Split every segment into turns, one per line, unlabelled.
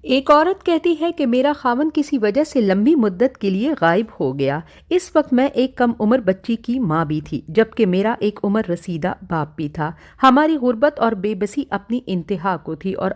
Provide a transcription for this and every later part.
ایک عورت کہتی ہے کہ میرا خاوند کسی وجہ سے لمبی مدت کے لیے غائب ہو گیا۔ اس وقت میں ایک کم عمر بچی کی ماں بھی تھی، جبکہ میرا ایک عمر رسیدہ باپ بھی تھا۔ ہماری غربت اور بے بسی اپنی انتہا کو تھی اور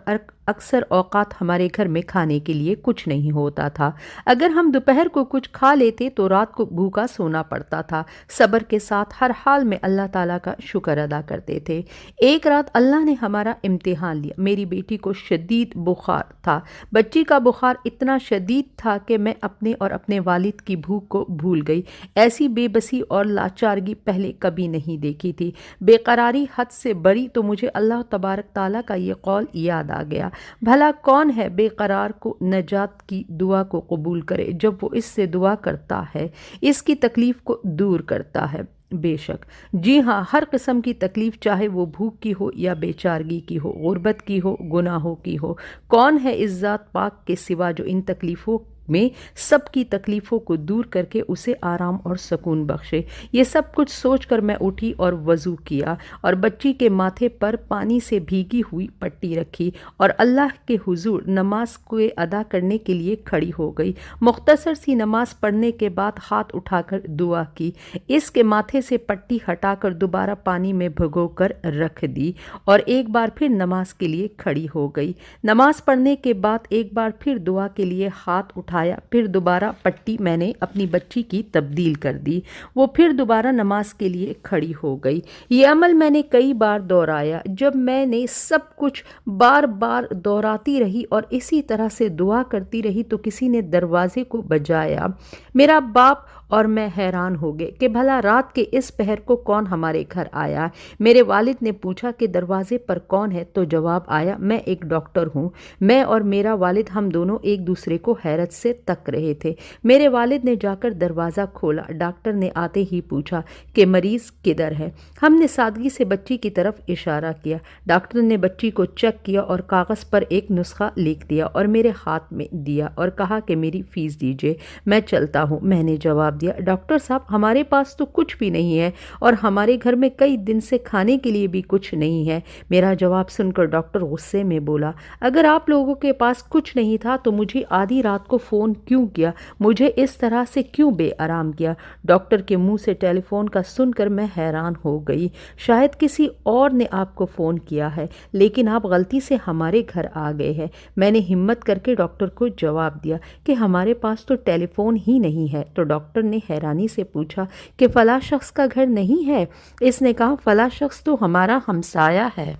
اکثر اوقات ہمارے گھر میں کھانے کے لیے کچھ نہیں ہوتا تھا۔ اگر ہم دوپہر کو کچھ کھا لیتے تو رات کو بھوکا سونا پڑتا تھا۔ صبر کے ساتھ ہر حال میں اللہ تعالیٰ کا شکر ادا کرتے تھے۔ ایک رات اللہ نے ہمارا امتحان لیا۔ میری بیٹی کو شدید بخار تھا۔ بچی کا بخار اتنا شدید تھا کہ میں اپنے اور اپنے والد کی بھوک کو بھول گئی۔ ایسی بے بسی اور لاچارگی پہلے کبھی نہیں دیکھی تھی۔ بے قراری حد سے بڑی تو مجھے اللہ تبارک تعالیٰ کا یہ قول یاد آ گیا، بھلا کون ہے بے قرار کو نجات کی دعا کو قبول کرے جب وہ اس سے دعا کرتا ہے، اس کی تکلیف کو دور کرتا ہے۔ بے شک، جی ہاں، ہر قسم کی تکلیف، چاہے وہ بھوک کی ہو یا بے چارگی کی ہو، غربت کی ہو، گناہوں کی ہو، کون ہے اس ذات پاک کے سوا جو ان تکلیفوں میں سب کی تکلیفوں کو دور کر کے اسے آرام اور سکون بخشے۔ یہ سب کچھ سوچ کر میں اٹھی اور وضو کیا اور بچی کے ماتھے پر پانی سے بھیگی ہوئی پٹی رکھی اور اللہ کے حضور نماز کو ادا کرنے کے لیے کھڑی ہو گئی۔ مختصر سی نماز پڑھنے کے بعد ہاتھ اٹھا کر دعا کی، اس کے ماتھے سے پٹی ہٹا کر دوبارہ پانی میں بھگو کر رکھ دی اور ایک بار پھر نماز کے لیے کھڑی ہو گئی۔ نماز پڑھنے کے بعد ایک بار پھر دعا کے لیے ہاتھ اٹھایا، پھر دوبارہ پٹی میں نے اپنی بچی کی تبدیل کر دی۔ وہ پھر دوبارہ نماز کے لیے کھڑی ہو گئی۔ یہ عمل میں نے کئی بار دہرایا۔ جب میں نے سب کچھ بار بار دہراتی رہی اور اسی طرح سے دعا کرتی رہی تو کسی نے دروازے کو بجایا۔ میرا باپ اور میں حیران ہو گئے کہ بھلا رات کے اس پہر کو کون ہمارے گھر آیا۔ میرے والد نے پوچھا کہ دروازے پر کون ہے تو جواب آیا، میں ایک ڈاکٹر ہوں۔ میں اور میرا والد ہم دونوں ایک دوسرے کو حیرت سے تک رہے تھے۔ میرے والد نے جا کر دروازہ کھولا۔ ڈاکٹر نے آتے ہی پوچھا کہ مریض کدھر ہے۔ ہم نے سادگی سے بچی کی طرف اشارہ کیا۔ ڈاکٹر نے بچی کو چیک کیا اور کاغذ پر ایک نسخہ لکھ دیا اور میرے ہاتھ میں دیا اور کہا کہ میری فیس دیجیے، میں چلتا ہوں۔ میں نے جواب دیا، ڈاکٹر صاحب، ہمارے پاس تو کچھ بھی نہیں ہے اور ہمارے گھر میں کئی دن سے کھانے کے لیے بھی کچھ نہیں ہے۔ میرا جواب سن کر ڈاکٹر غصے میں بولا، اگر آپ لوگوں کے پاس کچھ نہیں تھا تو مجھے آدھی رات کو فون کیوں کیا، مجھے اس طرح سے کیوں بے آرام کیا؟ ڈاکٹر کے منہ سے ٹیلی فون کا سن کر میں حیران ہو گئی۔ شاید کسی اور نے آپ کو فون کیا ہے، لیکن آپ غلطی سے ہمارے گھر آ گئے ہیں۔ میں نے ہمت کر کے ڈاکٹر کو جواب دیا کہ ہمارے پاس تو ٹیلی فون ہی نہیں ہے۔ تو ڈاکٹر نے حیرانی سے پوچھا کہ فلاں شخص کا گھر نہیں ہے؟ اس نے کہا، فلاں شخص تو ہمارا ہمسایہ ہے۔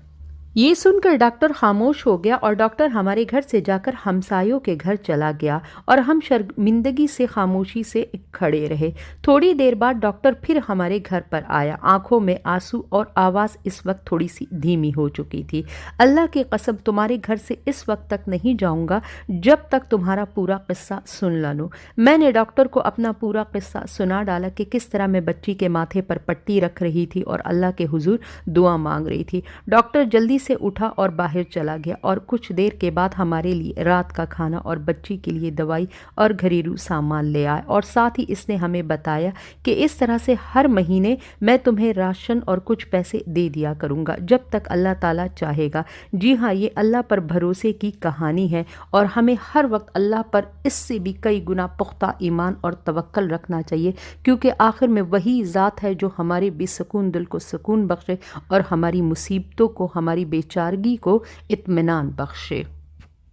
یہ سن کر ڈاکٹر خاموش ہو گیا اور ڈاکٹر ہمارے گھر سے جا کر ہمسایوں کے گھر چلا گیا اور ہم شرمندگی سے خاموشی سے کھڑے رہے۔ تھوڑی دیر بعد ڈاکٹر پھر ہمارے گھر پر آیا، آنکھوں میں آنسو اور آواز اس وقت تھوڑی سی دھیمی ہو چکی تھی۔ اللہ کی قسم، تمہارے گھر سے اس وقت تک نہیں جاؤں گا جب تک تمہارا پورا قصہ سن نہ لوں۔ میں نے ڈاکٹر کو اپنا پورا قصہ سنا ڈالا کہ کس طرح میں بچی کے ماتھے پر پٹی رکھ رہی تھی اور اللہ کے حضور دعا مانگ رہی تھی۔ ڈاکٹر جلدی سے اٹھا اور باہر چلا گیا اور کچھ دیر کے بعد ہمارے لیے رات کا کھانا اور بچی کے لیے دوائی اور گھریلو سامان لے آیا اور ساتھ ہی اس نے ہمیں بتایا کہ اس طرح سے ہر مہینے میں تمہیں راشن اور کچھ پیسے دے دیا کروں گا جب تک اللہ تعالیٰ چاہے گا۔ جی ہاں، یہ اللہ پر بھروسے کی کہانی ہے اور ہمیں ہر وقت اللہ پر اس سے بھی کئی گنا پختہ ایمان اور توکل رکھنا چاہیے، کیونکہ آخر میں وہی ذات ہے جو ہمارے بے سکون دل کو سکون بخشے اور ہماری مصیبتوں کو، ہماری بے چارگی کو اطمینان بخشے۔